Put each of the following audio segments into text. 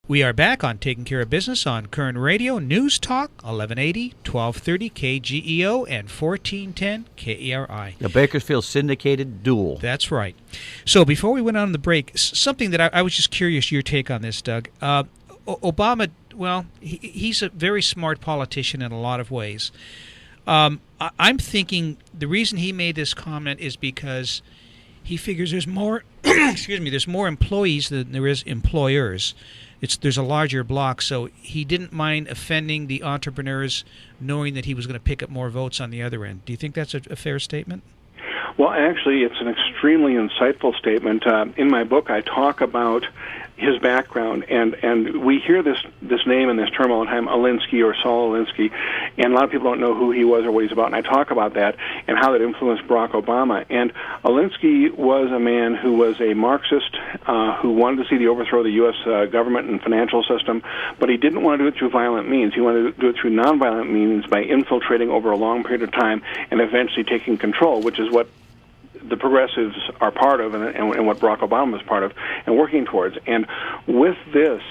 We are back on Taking Care of Business on Koerner Radio, News Talk, 1180, 1230 KGEO, and 1410 KERI. The Bakersfield Syndicated Dual. That's right. So before we went on the break, something that I was just curious your take on this, Doug. Obama, well, he's a very smart politician in a lot of ways. I'm thinking the reason he made this comment is because he figures there's more, there's more employees than there is employers. There's a larger block, so he didn't mind offending the entrepreneurs, knowing that he was going to pick up more votes on the other end. Do you think that's a fair statement? Well, actually, it's an extremely insightful statement. In my book, I talk about his background, and we hear this name and this term all the time, Alinsky or Saul Alinsky, and a lot of people don't know who he was or what he's about, and I talk about that and how that influenced Barack Obama. And Alinsky was a man who was a Marxist who wanted to see the overthrow of the U.S. government and financial system, but he didn't want to do it through violent means. He wanted to do it through nonviolent means by infiltrating over a long period of time and eventually taking control, which is what the progressives are part of and what Barack Obama is part of and working towards. And with this,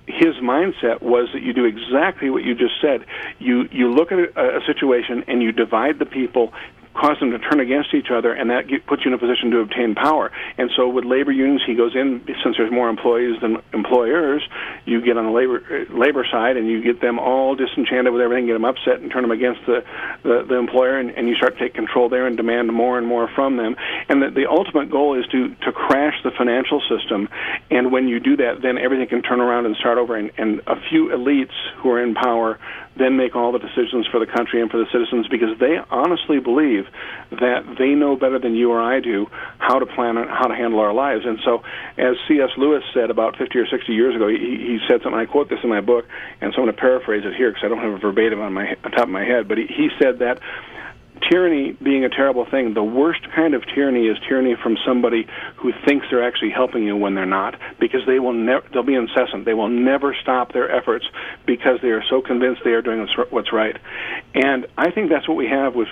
his mindset was that you do exactly what you just said. You look at a situation and you divide the people, cause them to turn against each other, and that puts you in a position to obtain power. And so with labor unions, he goes in, since there's more employees than employers, you get on the labor side and you get them all disenchanted with everything, get them upset and turn them against the employer, and you start to take control there and demand more and more from them. And the ultimate goal is to crash the financial system, and when you do that, then everything can turn around and start over, and a few elites who are in power then make all the decisions for the country and for the citizens, because they honestly believe that they know better than you or I do how to plan and how to handle our lives. And so, as C.S. Lewis said about 50 or 60 years ago, he said something, I quote this in my book, and so I'm going to paraphrase it here because I don't have a verbatim on top of my head, but he said that tyranny being a terrible thing, the worst kind of tyranny is tyranny from somebody who thinks they're actually helping you when they're not, because they'll be incessant. They will never stop their efforts because they are so convinced they are doing what's right. And I think that's what we have with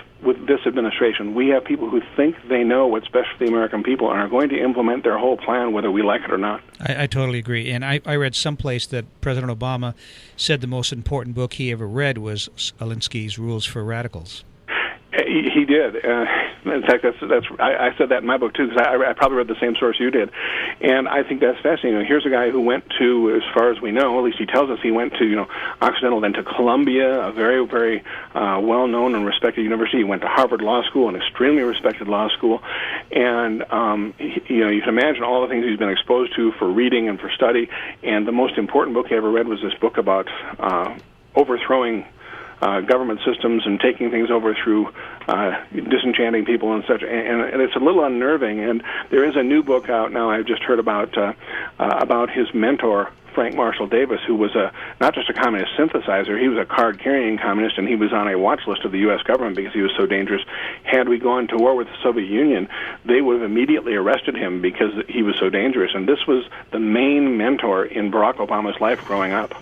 this administration. We have people who think they know what's best for the American people and are going to implement their whole plan whether we like it or not. I totally agree. And I read someplace that President Obama said the most important book he ever read was Alinsky's Rules for Radicals. He did. In fact, I said that in my book too, because I probably read the same source you did, and I think that's fascinating. Here's a guy who went to, as far as we know, at least he tells us, he went to Occidental, then to Columbia, a very, very well-known and respected university. He went to Harvard Law School, an extremely respected law school, and you can imagine all the things he's been exposed to for reading and for study. And the most important book he ever read was this book about overthrowing government systems and taking things over through disenchanting people and such, and it's a little unnerving. And there is a new book out now I've just heard about his mentor, Frank Marshall Davis, who was not just a communist synthesizer, he was a card-carrying communist, and he was on a watch list of the U.S. government because he was so dangerous. Had we gone to war with the Soviet Union, they would have immediately arrested him because he was so dangerous. And this was the main mentor in Barack Obama's life growing up.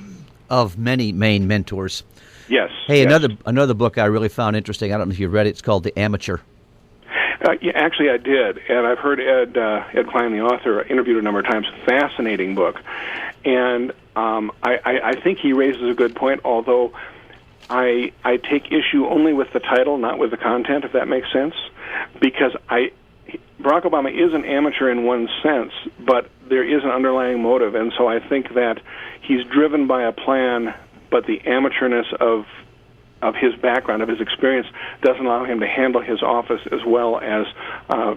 Of many main mentors. Yes. Hey, yes. Another book I really found interesting. I don't know if you read it. It's called The Amateur. Yeah, actually, I did, and I've heard Ed Klein, the author, interviewed a number of times. Fascinating book, and I think he raises a good point. Although I take issue only with the title, not with the content, if that makes sense, because Barack Obama is an amateur in one sense, but there is an underlying motive, and so I think that he's driven by a plan, but the amateurness of his background, of his experience, doesn't allow him to handle his office as well as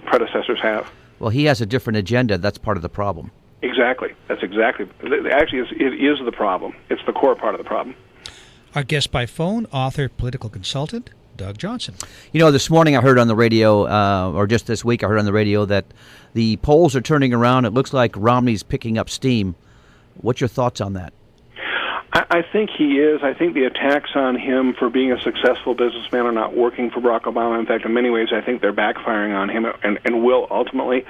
predecessors have. Well, he has a different agenda. That's part of the problem. Exactly. That's exactly. Actually, it is the problem. It's the core part of the problem. Our guest by phone, author, political consultant, Doug Johnson. This morning I heard on the radio, or just this week I heard on the radio, that the polls are turning around. It looks like Romney's picking up steam. What's your thoughts on that? I think he is. I think the attacks on him for being a successful businessman are not working for Barack Obama. In fact, in many ways, I think they're backfiring on him and will ultimately.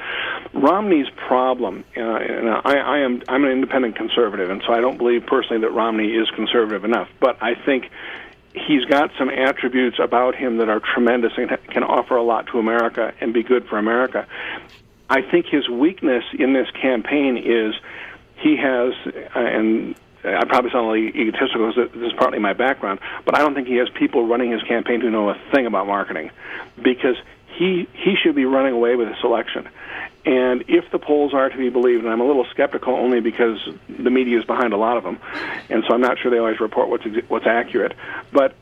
Romney's problem, and I'm an independent conservative, and so I don't believe personally that Romney is conservative enough, but I think he's got some attributes about him that are tremendous and can offer a lot to America and be good for America. I think his weakness in this campaign is he has, and I probably sound a little egotistical because this is partly my background, but I don't think he has people running his campaign who know a thing about marketing, because he should be running away with this election. And if the polls are to be believed, and I'm a little skeptical only because the media is behind a lot of them, and so I'm not sure they always report what's accurate, but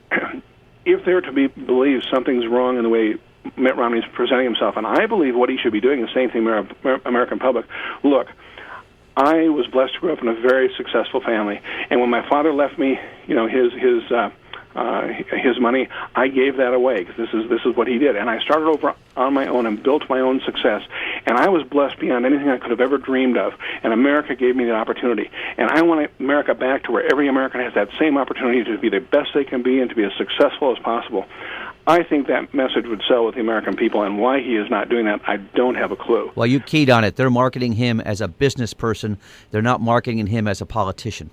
if they're to be believed, something's wrong in the way Mitt Romney's presenting himself, and I believe what he should be doing is saying to the American public, look, I was blessed to grow up in a very successful family, and when my father left me, his money, I gave that away because this is what he did, and I started over on my own and built my own success, and I was blessed beyond anything I could have ever dreamed of, and America gave me the opportunity, and I want America back to where every American has that same opportunity to be the best they can be and to be as successful as possible. I think that message would sell with the American people, and why he is not doing that, I don't have a clue. Well, you keyed on it. They're marketing him as a business person. They're not marketing him as a politician.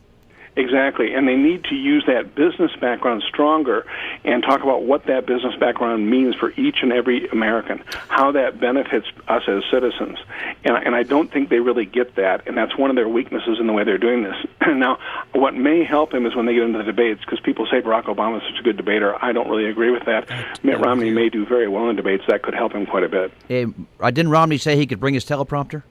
Exactly, and they need to use that business background stronger and talk about what that business background means for each and every American, how that benefits us as citizens. And I don't think they really get that, and that's one of their weaknesses in the way they're doing this. Now, what may help him is when they get into the debates, because people say Barack Obama is such a good debater. I don't really agree with that. Mitt Romney may do very well in debates. That could help him quite a bit. Didn't Romney say he could bring his teleprompter?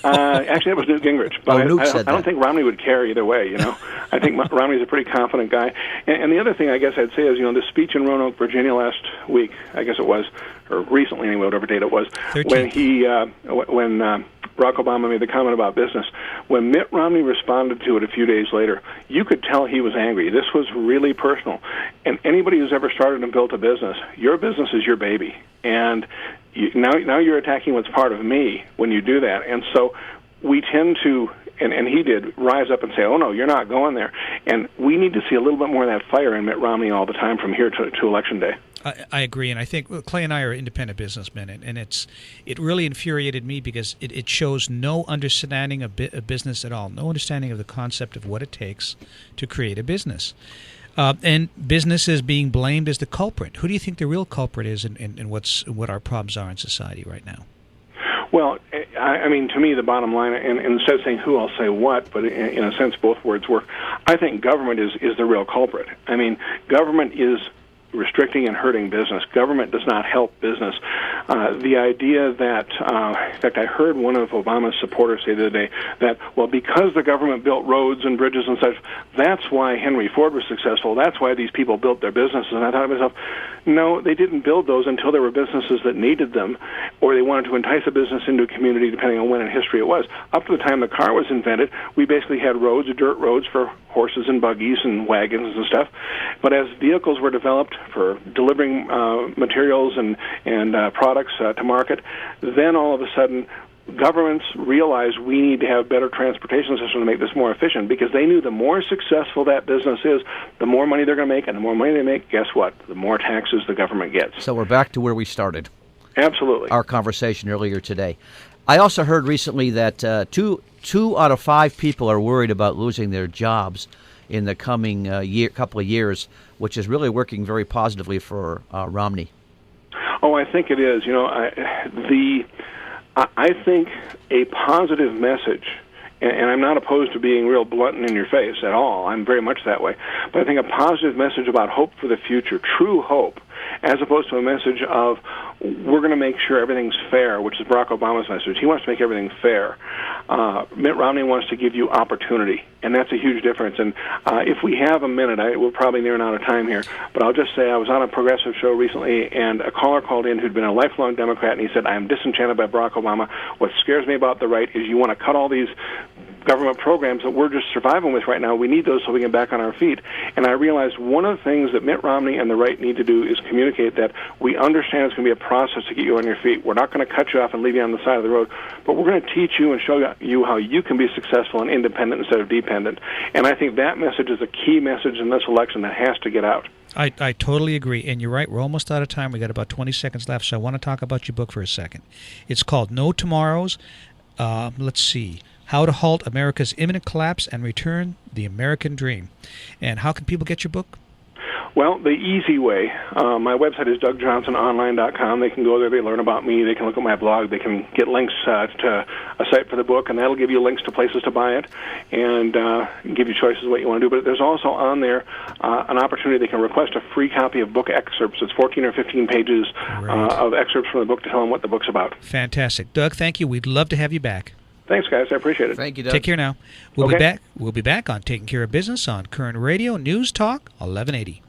Actually, that was Newt Gingrich. But I don't think Romney would care either way, you know. I think Romney's a pretty confident guy. And the other thing I guess I'd say is, the speech in Roanoke, Virginia last week, I guess it was, or recently anyway, whatever date it was, 13th. when Barack Obama made the comment about business, when Mitt Romney responded to it a few days later, you could tell he was angry. This was really personal. And anybody who's ever started and built a business, your business is your baby. And now you're attacking what's part of me when you do that. And so we tend to, and he did, rise up and say, oh, no, you're not going there. And we need to see a little bit more of that fire in Mitt Romney all the time from here to Election Day. I agree, and I think Clay and I are independent businessmen, and it really infuriated me because it shows no understanding of business at all, no understanding of the concept of what it takes to create a business. And business is being blamed as the culprit. Who do you think the real culprit is, and what our problems are in society right now? Well, I mean, to me, the bottom line, and instead of saying who, I'll say what, but in a sense, both words work. I think government is the real culprit. I mean, government is restricting and hurting business. Government does not help business. The idea that, in fact, I heard one of Obama's supporters say the other day that, well, because the government built roads and bridges and such, that's why Henry Ford was successful. That's why these people built their businesses. And I thought to myself, no, they didn't build those until there were businesses that needed them, or they wanted to entice a business into a community, depending on when in history it was. Up to the time the car was invented, we basically had roads, dirt roads for horses and buggies and wagons and stuff. But as vehicles were developed for delivering materials and products to market, then all of a sudden governments realized we need to have better transportation system to make this more efficient, because they knew the more successful that business is, the more money they're going to make, and the more money they make, guess what? The more taxes the government gets. So we're back to where we started. Absolutely. Our conversation earlier today. I also heard recently that two out of 5 people are worried about losing their jobs in the coming couple of years, which is really working very positively for Romney. Oh, I think it is. I think a positive message, and I'm not opposed to being real blunt and in your face at all. I'm very much that way. But I think a positive message about hope for the future, true hope, as opposed to a message of we're going to make sure everything's fair, which is Barack Obama's message. He wants to make everything fair. Mitt Romney wants to give you opportunity, and that's a huge difference. And if we have a minute, we're probably nearing out of time here, but I'll just say I was on a progressive show recently, and a caller called in who'd been a lifelong Democrat, and he said, I am disenchanted by Barack Obama. What scares me about the right is you want to cut all these government programs that we're just surviving with right now. We need those so we can get back on our feet. And I realized one of the things that Mitt Romney and the right need to do is communicate that we understand it's going to be a process to get you on your feet. We're not going to cut you off and leave you on the side of the road, but we're going to teach you and show you how you can be successful and independent instead of dependent. And I think that message is a key message in this election that has to get out. I totally agree, and you're right. We're almost out of time. We got about 20 seconds left, so I want to talk about your book for a second. It's called No Tomorrows. Let's see. How to Halt America's Imminent Collapse and Return the American Dream. And how can people get your book? Well, the easy way, my website is DougJohnsonOnline.com. They can go there, they learn about me, they can look at my blog, they can get links to a site for the book, and that'll give you links to places to buy it and give you choices of what you want to do. But there's also on there an opportunity they can request a free copy of book excerpts. It's 14 or 15 pages of excerpts from the book to tell them what the book's about. Fantastic. Doug, thank you. We'd love to have you back. Thanks, guys. I appreciate it. Thank you, Doug. Take care now. We'll be back on Taking Care of Business on Koerner Radio News Talk 1180.